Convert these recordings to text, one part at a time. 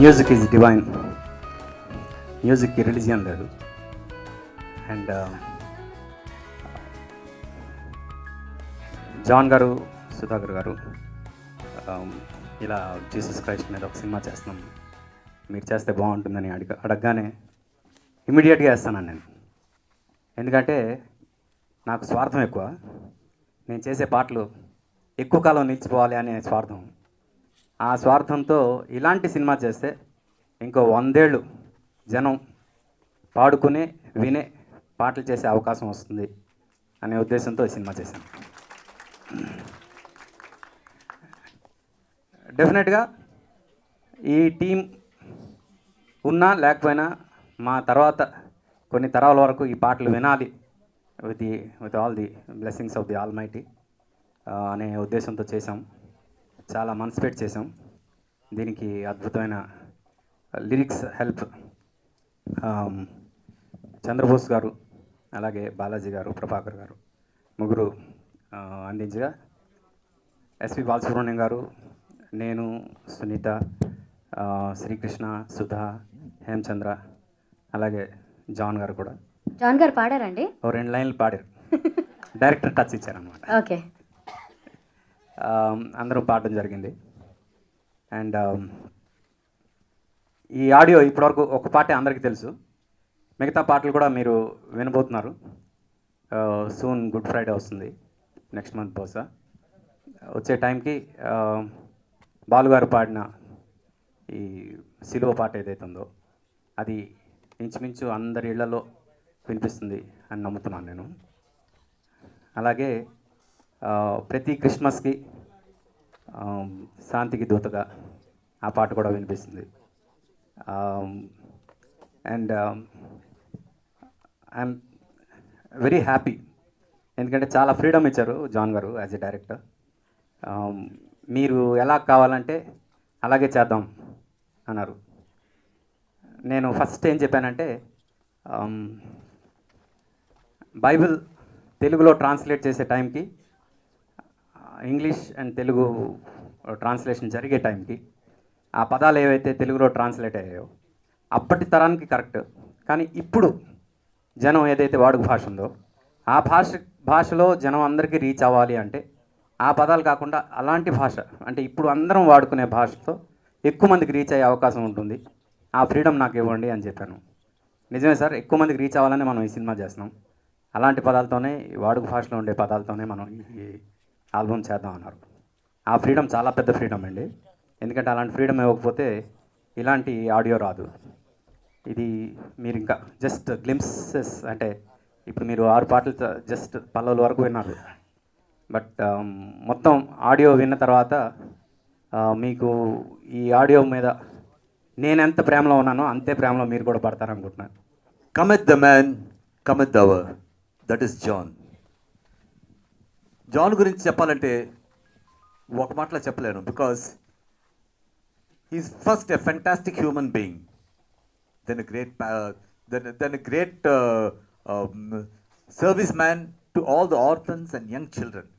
Music is divine. మ్యూజిక్కి religion లేదు. And John గారు, సుధాకర్ గారు ఇలా జీసస్ క్రైస్ట్ మీద ఒక సినిమా చేస్తున్నాం, మీరు చేస్తే బాగుంటుందని అడగగానే ఇమీడియట్గా వేస్తాను నేను. ఎందుకంటే నాకు స్వార్థం ఎక్కువ. నేను చేసే పాటలు ఎక్కువ కాలం నిలిచిపోవాలి అనే స్వార్థం. ఆ స్వార్థంతో ఇలాంటి సినిమా చేస్తే ఇంకో 100 ఏళ్ళు జనం పాడుకునే వినే పాటలు చేసే అవకాశం వస్తుంది అనే ఉద్దేశంతో ఈ సినిమా చేశాను. డెఫినెట్గా ఈ టీం ఉన్నా లేకపోయినా మా తర్వాత కొన్ని తరాల వరకు ఈ పాటలు వినాలి with all the blessings of the almighty అనే ఉద్దేశంతో చేశాం. చాలా మనసు పెట్టి చేసాం. దీనికి అద్భుతమైన లిరిక్స్ హెల్ప్ చంద్రబోస్ గారు, అలాగే బాలాజీ గారు, ప్రభాకర్ గారు ముగ్గురు అందించగా ఎస్పి బాలసుబ్రహ్మణ్యం గారు, నేను, సునీత, శ్రీకృష్ణ, సుధా, హేమచంద్ర, అలాగే జాన్ గారు కూడా. జాన్ గారు పాడారండి? 2 లైన్లు పాడారు. డైరెక్టర్ టచ్ ఇచ్చారనమాట. ఓకే. అందరూ పాడడం జరిగింది. అండ్ ఈ ఆడియో ఇప్పటివరకు ఒక పాటే అందరికీ తెలుసు. మిగతా పాటలు కూడా మీరు వినబోతున్నారు. సూన్ గుడ్ ఫ్రైడే వస్తుంది, నెక్స్ట్ మంత్ బహుశా. వచ్చే టైంకి బాలుగారు పాడిన ఈ సిలువ పాట ఏదైతే ఉందో అది ఇంచుమించు అందరి ఇళ్లలో వినిపిస్తుంది అని నమ్ముతున్నాను నేను. అలాగే ప్రతి క్రిస్మస్కి శాంతికి దూతగా ఆ పాట కూడా వినిపిస్తుంది. అండ్ ఐఎమ్ వెరీ హ్యాపీ, ఎందుకంటే చాలా ఫ్రీడమ్ ఇచ్చారు జాన్ గారు యాజ్ ఎ డైరెక్టర్. మీరు ఎలా కావాలంటే అలాగే చేద్దాం అన్నారు. నేను ఫస్ట్ ఏం చెప్పానంటే, బైబిల్ తెలుగులో ట్రాన్స్లేట్ చేసే టైంకి, ఇంగ్లీష్ అండ్ తెలుగు ట్రాన్స్లేషన్ జరిగే టైంకి ఆ పదాలు ఏవైతే తెలుగులో ట్రాన్స్లేట్ అయ్యాయో అప్పటి తరానికి కరెక్ట్, కానీ ఇప్పుడు జనం ఏదైతే వాడుక భాష ఉందో ఆ భాషలో జనం అందరికీ రీచ్ అవ్వాలి అంటే ఆ పదాలు కాకుండా అలాంటి భాష, అంటే ఇప్పుడు అందరం వాడుకునే భాషతో ఎక్కువ మందికి రీచ్ అయ్యే అవకాశం ఉంటుంది. ఆ ఫ్రీడమ్ నాకు ఇవ్వండి అని చెప్పాను. నిజమే సార్, ఎక్కువ మందికి రీచ్ అవ్వాలని మనం ఈ సినిమా చేస్తున్నాం. అలాంటి పదాలతోనే, వాడుక భాషలో ఉండే పదాలతోనే మనం ఈ ఆల్బమ్ చేద్దాం అన్నారు. ఆ ఫ్రీడమ్ చాలా పెద్ద ఫ్రీడమ్ అండి. ఎందుకంటే అలాంటి ఫ్రీడమ్ ఇవ్వకపోతే ఇలాంటి ఆడియో రాదు. ఇది మీరు ఇంకా జస్ట్ గ్లింప్సెస్, అంటే ఇప్పుడు మీరు 6 పాటలు జస్ట్ పల్లవుల వరకు విన్నారు. బట్ మొత్తం ఆడియో విన్న తర్వాత మీకు ఈ ఆడియో మీద నేను ఎంత ప్రేమలో ఉన్నానో అంతే ప్రేమలో మీరు కూడా పడతారనుకుంటున్నాను. Cometh the man, cometh the hour. That is John. John గురించి చెప్పాలంటే ఒక మాటలో చెప్పలేను. Because he's first a fantastic human being, then a great service man to all the orphans and young children.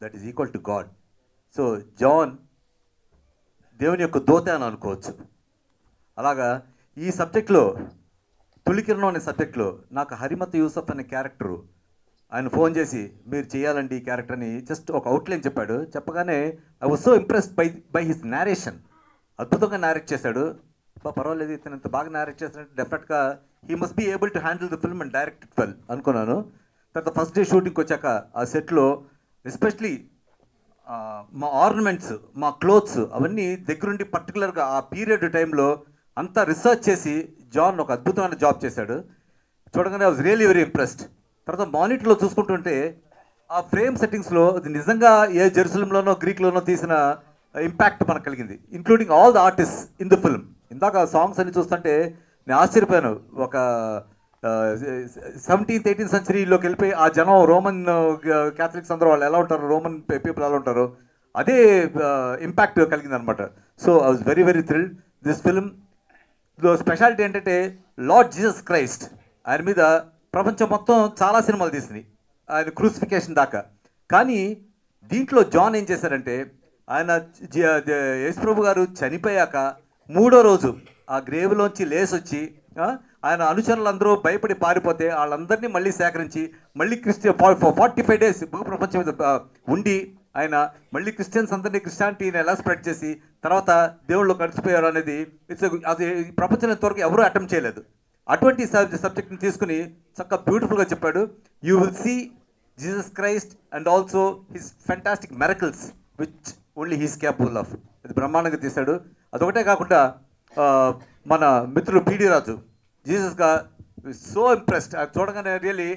That is equal to God. So John దేవుని యొక్క దూత అని అనుకోవచ్చు. అలాగా ఈ సబ్జెక్ట్లో, తొలికిరణం అనే సబ్జెక్ట్లో నాకు హరిమత్ యూసఫ్ అనే క్యారెక్టరు ఆయన ఫోన్ చేసి మీరు చేయాలండి ఈ క్యారెక్టర్ అని జస్ట్ ఒక అవుట్లైన్ చెప్పాడు. చెప్పగానే I was so impressed by his narration. అద్భుతంగా నేరేట్ చేశాడు. పర్వాలేదు, ఇతను ఇంత బాగా నేరేట్ చేస్తాడంటే డెఫినెట్గా he must be able to handle the film and direct it well అనుకున్నాను. తర్వాత ఫస్ట్ డే షూటింగ్కి వచ్చాక ఆ సెట్లో ఎస్పెషలీ మా ఆర్నమెంట్స్, మా క్లోత్స్ అవన్నీ దగ్గరుండి పర్టికులర్గా ఆ పీరియడ్ టైంలో అంతా రీసెర్చ్ చేసి జాన్ ఒక అద్భుతమైన జాబ్ చేశాడు. చూడగానే I was really very impressed. తర్వాత మానిటర్లో చూసుకుంటుంటే ఆ ఫ్రేమ్ సెట్టింగ్స్లో అది నిజంగా ఏ జెరూసలంలోనో గ్రీక్లోనో తీసిన ఇంపాక్ట్ మనకు కలిగింది, including all the artist in the film. ఇందాక సాంగ్స్ అన్ని చూస్తుంటే నేను ఆశ్చర్యపోయాను. ఒక 17th 18th సెంచరీలోకి వెళ్ళిపోయి ఆ జనం రోమన్ క్యాథలిక్స్ అందరూ వాళ్ళు ఎలా ఉంటారు, రోమన్ పీపుల్ ఎలా ఉంటారు, అదే ఇంపాక్ట్ కలిగింది అనమాట. So I was very very thrilled. This ఫిల్మ్లో స్పెషాలిటీ ఏంటంటే లార్డ్ జీసస్ క్రైస్ట్, ఆయన మీద ప్రపంచం మొత్తం చాలా సినిమాలు తీసింది, ఆయన క్రూసిఫికేషన్ దాకా. కానీ దీంట్లో జాన్ ఏం చేశారంటే, ఆయన యేసుప్రభు గారు చనిపోయాక 3వ రోజు ఆ గ్రేవ్లోంచి లేసొచ్చి ఆయన అనుచరులందరూ భయపడి పారిపోతే వాళ్ళందరినీ మళ్ళీ సేకరించి మళ్ళీ 45 days భూప్రపంచం మీద ఉండి ఆయన మళ్ళీ క్రిస్టియన్స్ అందరినీ క్రిస్టియానిటీని ఎలా స్ప్రెడ్ చేసి తర్వాత దేవుళ్ళు కలిసిపోయారు అనేది అది ప్రపంచం ఇంతవరకు ఎవరూ అటెంప్ట్ చేయలేదు. అటువంటి సబ్జెక్ట్ని తీసుకుని చక్కగా బ్యూటిఫుల్గా చెప్పాడు. You will see Jesus Christ and also his fantastic miracles which only he's capable of. ఇది బ్రహ్మాండంగా తీశాడు. అదొకటే కాకుండా మన మిత్రుడు పిడి రాజు జీసస్గా సో ఇంప్రెస్డ్. అది చూడగానే రియల్లీ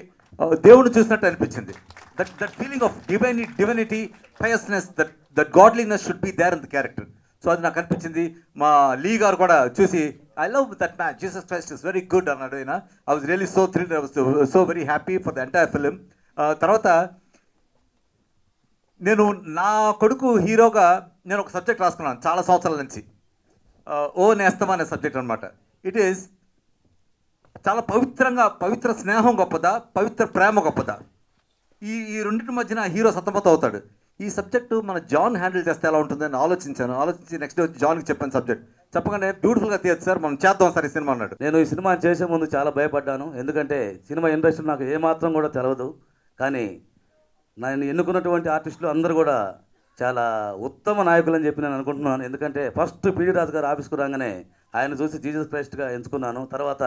దేవుడిని చూసినట్టు అనిపించింది. That feeling of divinity, piousness, that godliness should be there in the character. So అది నాకు అనిపించింది. మా లీ గారు కూడా చూసి I love that man, Jesus Christ is very good అన్నాడు ఆయన. I was really so thrilled, I was so very happy for the entire film. తర్వాత నేను నా కొడుకు హీరోగా నేను ఒక సబ్జెక్ట్ రాసుకున్నాను చాలా సంవత్సరాల నుంచి. ఓ నేస్తమా అనే సబ్జెక్ట్ అనమాట. ఇట్ ఈస్ చాలా పవిత్ర స్నేహం గొప్పదా, పవిత్ర ప్రేమ గొప్పదా, ఈ రెండింటి మధ్యన హీరో సతమతం అవుతాడు. ఈ సబ్జెక్టు మన జాన్ హ్యాండిల్ చేస్తే ఎలా ఉంటుందని ఆలోచించి నెక్స్ట్ డే జాన్కి చెప్పాను సబ్జెక్ట్. చెప్పగానే బ్యూటిఫుల్గా తీయచ్చు సార్, మనం చేద్దాం సార్ ఈ సినిమా అన్నాడు. నేను ఈ సినిమా చేసే ముందు చాలా భయపడ్డాను, ఎందుకంటే సినిమా ఇండస్ట్రీ నాకు ఏమాత్రం కూడా తెలియదు. కానీ నేను ఎన్నుకున్నటువంటి ఆర్టిస్టులు అందరూ కూడా చాలా ఉత్తమ నాయకులు అని చెప్పి నేను అనుకుంటున్నాను. ఎందుకంటే ఫస్ట్ పిడి రాజు గారు ఆఫీస్కు రాగానే ఆయన చూసి జీసస్ క్రైస్ట్గా ఎంచుకున్నాను. తర్వాత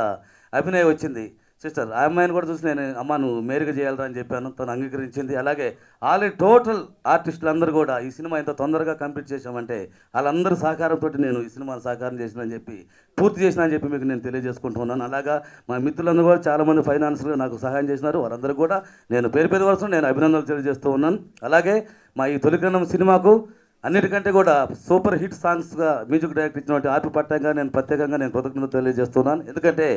అభినయ్ వచ్చింది సిస్టర్, ఆ అమ్మాయిని కూడా చూసి నేను అమ్మ నువ్వు మేరీగా చేయాలరా అని చెప్పాను, తను అంగీకరించింది. అలాగే ఆల్రెడీ టోటల్ ఆర్టిస్టులు అందరూ కూడా ఈ సినిమా ఇంత తొందరగా కంప్లీట్ చేసామంటే వాళ్ళందరూ సహకారంతో నేను ఈ సినిమాను సహకారం చేసినని చెప్పి పూర్తి చేసిన అని చెప్పి మీకు నేను తెలియజేసుకుంటున్నాను. అలాగా మా మిత్రులందరూ కూడా చాలామంది ఫైనాన్స్గా నాకు సహాయం చేసినారు, వారందరూ కూడా నేను పేరు వరుస నేను అభినందనలు తెలియజేస్తూ ఉన్నాను. అలాగే మా ఈ తొలిగ్రంథం సినిమాకు అన్నిటికంటే కూడా సూపర్ హిట్ సాంగ్స్గా మ్యూజిక్ డైరెక్టర్ ఇచ్చినటువంటి ఆర్పి పట్టంగా నేను ప్రత్యేకంగా నేను కృతజ్ఞతలు తెలియజేస్తున్నాను. ఎందుకంటే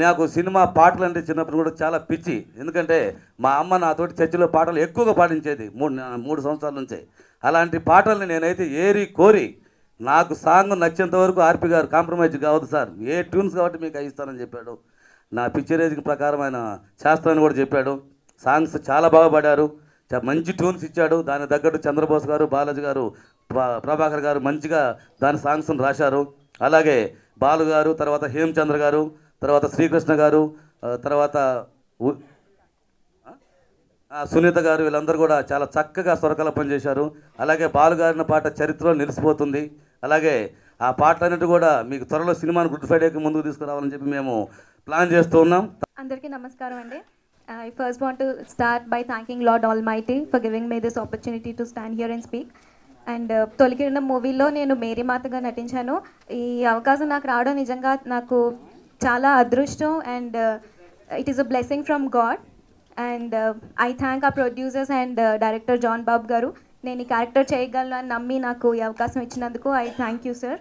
నాకు సినిమా పాటలు అంటే చిన్నప్పుడు కూడా చాలా పిచ్చి. ఎందుకంటే మా అమ్మ నాతోటి చర్చిలో పాటలు ఎక్కువగా పాటించేది 3 సంవత్సరాల నుంచే. అలాంటి పాటల్ని నేనైతే ఏరి కోరి నాకు సాంగ్ నచ్చేంత వరకు ఆర్పి గారు కాంప్రమైజ్ కావద్దు సార్, ఏ ట్యూన్స్ కాబట్టి మీకు ఇస్తానని చెప్పాడు. నా పిక్చరైజింగ్ ప్రకారం ఆయన చేస్తానని కూడా చెప్పాడు. సాంగ్స్ చాలా బాగా పాడారు, మంచి ట్యూన్స్ ఇచ్చాడు. దాని తగ్గట్టు చంద్రబోస్ గారు, బాలాజీ గారు, ప్రభాకర్ గారు మంచిగా దాని సాంగ్స్ని రాశారు. అలాగే బాలు గారు, తర్వాత హేమచంద్ర గారు, తర్వాత శ్రీకృష్ణ గారు, తర్వాత సునీత గారు, వీళ్ళందరూ కూడా చాలా చక్కగా స్వరకల్పన చేశారు. అలాగే బాలు గారిన పాట చరిత్రలో నిలిచిపోతుంది. అలాగే ఆ పాటలన్నిటి కూడా మీకు త్వరలో సినిమాను గుడ్ ఫ్రైడేకి ముందుకు తీసుకురావాలని చెప్పి మేము ప్లాన్ చేస్తూ ఉన్నాం. అందరికీ నమస్కారం అండి. I first want to start by thanking Lord Almighty for giving me this opportunity to stand here and speak. And తొలికిరణం మూవీలో నేను మేరీ మాతగా నటించాను. ఈ అవకాశం నాకు రావడం నిజంగా నాకు చాలా అదృష్టం. And it is a blessing from God. And I thank ఆ ప్రొడ్యూసర్స్ అండ్ డైరెక్టర్ జాన్ బాబు గారు. నేను ఈ క్యారెక్టర్ చేయగలను అని నమ్మి నాకు ఈ అవకాశం ఇచ్చినందుకు I thank you sir.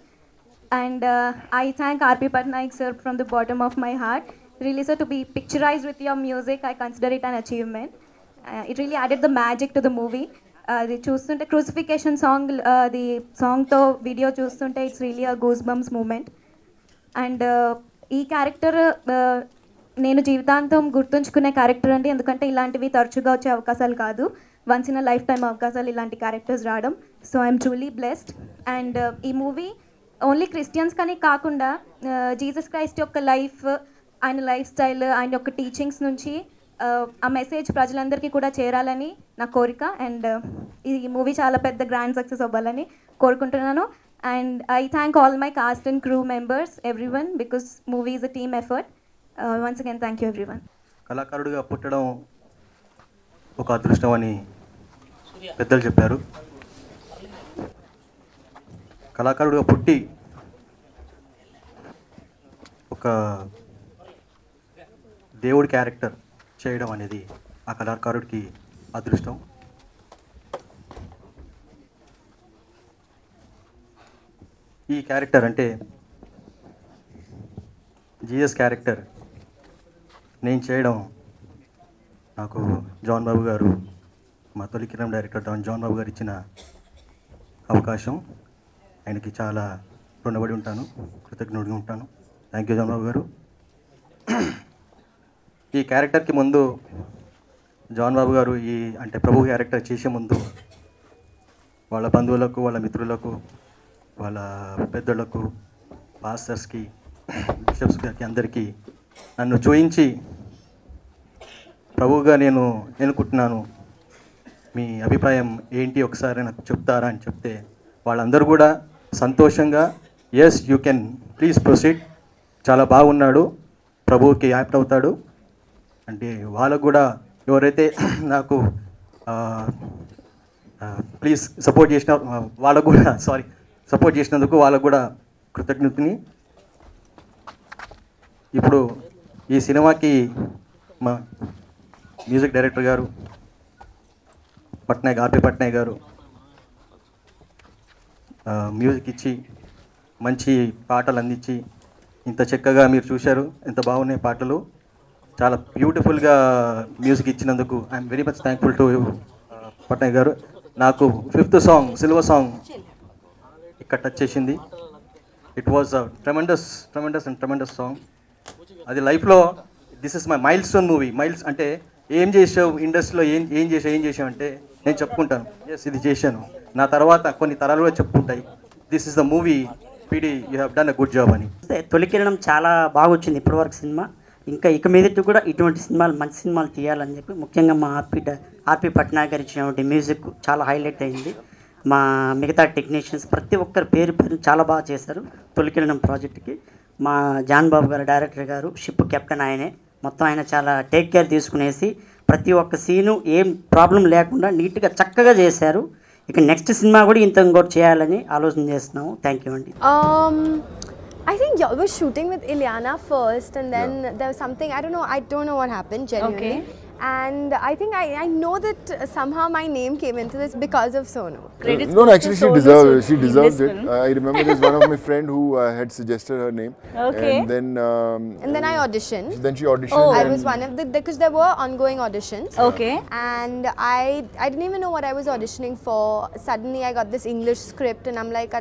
And I thank R.P. Patnaik sir from the bottom of my heart. Really sir, to be picturized with your music, I consider it an achievement. It really added the magic to the movie. The చూస్తుంటే crucifixion song, the song తో video చూస్తుంటే it's really a goosebumps moment. And ఈ character నేను జీవితాంతం గుర్తుంచుకునే character అండి. ఎందుకంటే ఇలాంటివి తరచుగా వచ్చే అవకాశాలు కాదు, once in a life time అవకాశాలు ఇలాంటి క్యారెక్టర్స్ రావడం. So I'm truly blessed. And ఈ మూవీ ఓన్లీ క్రిస్టియన్స్ కానీ కాకుండా జీసస్ క్రైస్ట్ యొక్క లైఫ్, ఆయన లైఫ్ స్టైల్, ఆయన యొక్క టీచింగ్స్ నుంచి ఆ మెసేజ్ ప్రజలందరికీ కూడా చేరాలని నా కోరిక. అండ్ ఈ మూవీ చాలా పెద్ద గ్రాండ్ సక్సెస్ అవ్వాలని కోరుకుంటున్నాను. And I thank all my cast and crew members, everyone, because movie is a team effort. Once again thank you everyone. కళాకారుడిగా పుట్టడం ఒక అదృష్టం అని పెద్దలు చెప్పారు. కళాకారుడిగా పుట్టి ఒక దేవుడి క్యారెక్టర్ చేయడం అనేది ఆ కళాకారుడికి అదృష్టం. ఈ క్యారెక్టర్ అంటే జిఎస్ క్యారెక్టర్ నేను చేయడం నాకు జాన్ బాబు గారు, మా తొలి కిరణం డైరెక్టర్ జాన్ బాబు గారు ఇచ్చిన అవకాశం. ఆయనకి చాలా రుణపడి ఉంటాను, కృతజ్ఞుడిగా ఉంటాను. థ్యాంక్ యూ జాన్ బాబు గారు. ఈ క్యారెక్టర్కి ముందు జాన్ బాబు గారు అంటే ప్రభు క్యారెక్టర్ చేసే ముందు వాళ్ళ బంధువులకు, వాళ్ళ మిత్రులకు, వాళ్ళ పెద్దలకు, పాస్టర్స్కి, బిషప్స్ గారికి అందరికీ నన్ను చూయించి ప్రభువుగా నేను ఎన్నుకుంటున్నాను, మీ అభిప్రాయం ఏంటి ఒకసారి నాకు చెప్తారా అని చెప్తే వాళ్ళందరూ కూడా సంతోషంగా yes you can please proceed, చాలా బాగున్నాడు, ప్రభువుకి యాప్ట్ అవుతాడు అంటే వాళ్ళకు కూడా ఎవరైతే నాకు ప్లీజ్ సపోర్ట్ చేసిన వాళ్ళకు కూడా సపోర్ట్ చేసినందుకు వాళ్ళకు కూడా కృతజ్ఞతని. ఇప్పుడు ఈ సినిమాకి మా మ్యూజిక్ డైరెక్టర్ గారు ఆర్పి పట్నాయక్ గారు మ్యూజిక్ ఇచ్చి మంచి పాటలు అందించి ఇంత చక్కగా మీరు చూశారు, ఎంత బాగున్నాయి పాటలు, చాలా బ్యూటిఫుల్గా మ్యూజిక్ ఇచ్చినందుకు I'm very much thankful to Patnaik గారు. నాకు 5th సాంగ్ సిల్వర్ సాంగ్ ఇక్కడ టచ్ చేసింది. It was tremendous song. అది లైఫ్లో this is my mile stone movie. అంటే ఏం చేసావు ఇండస్ట్రీలో, ఏం చేసావు అంటే నేను చెప్పుకుంటాను, ఎస్ ఇది చేశాను, నా తర్వాత కొన్ని తరాలు కూడా చెప్పుకుంటాయి, this is the movie PD, you have done a good job అని. తొలి కిరణం చాలా బాగా వచ్చింది ఇప్పటివరకు సినిమా. ఇక మీదట కూడా ఇటువంటి సినిమాలు, మంచి సినిమాలు తీయాలని చెప్పి ముఖ్యంగా మా ఆర్పి పట్నాయక్ గారు ఇచ్చినటువంటి మ్యూజిక్ చాలా హైలైట్ అయింది. మా మిగతా టెక్నీషియన్స్ ప్రతి ఒక్కరు పేరు చాలా బాగా చేశారు తొలి కిరణం ప్రాజెక్ట్కి. మా జాన్ బాబు గారు డైరెక్టర్ గారు, షిప్ కెప్టెన్ ఆయనే, మొత్తం ఆయన చాలా టేక్ కేర్ తీసుకునేసి ప్రతి ఒక్క సీను ఏం ప్రాబ్లం లేకుండా నీట్గా చక్కగా చేశారు. ఇక నెక్స్ట్ సినిమా కూడా ఇంకోటి చేయాలని ఆలోచన చేస్తున్నాము. థ్యాంక్ యూ అండి. I think y'all were shooting with Ileana first, and then there was something, I don't know what happened genuinely. Okay. And I think I know that somehow my name came into this because of Sonu. Credits No, goes actually to she Sonu deserved in this it. film. I remember there's one of my friend who had suggested her name. Okay. And then I auditioned. Then she auditioned. Oh. I was one of the, because there were ongoing auditions. Okay. And I didn't even know what I was auditioning for. Suddenly I got this English script and I'm like,